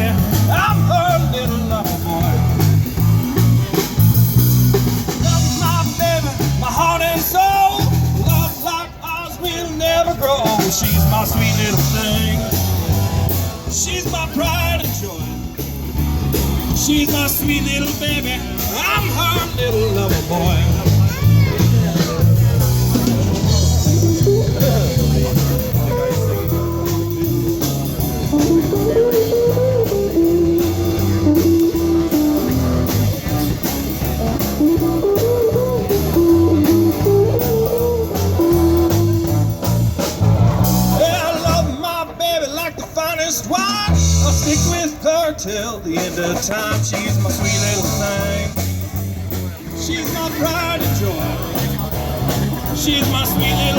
baby, I'm her little lover boy. Love my baby, my heart and soul. Love like ours will never grow. She's my sweet little thing. She's my pride and joy. She's my sweet little baby. I'm her little lover boy. Wine. I'll stick with her till the end of time. She's my sweet little thing. She's my pride and joy. She's my sweet little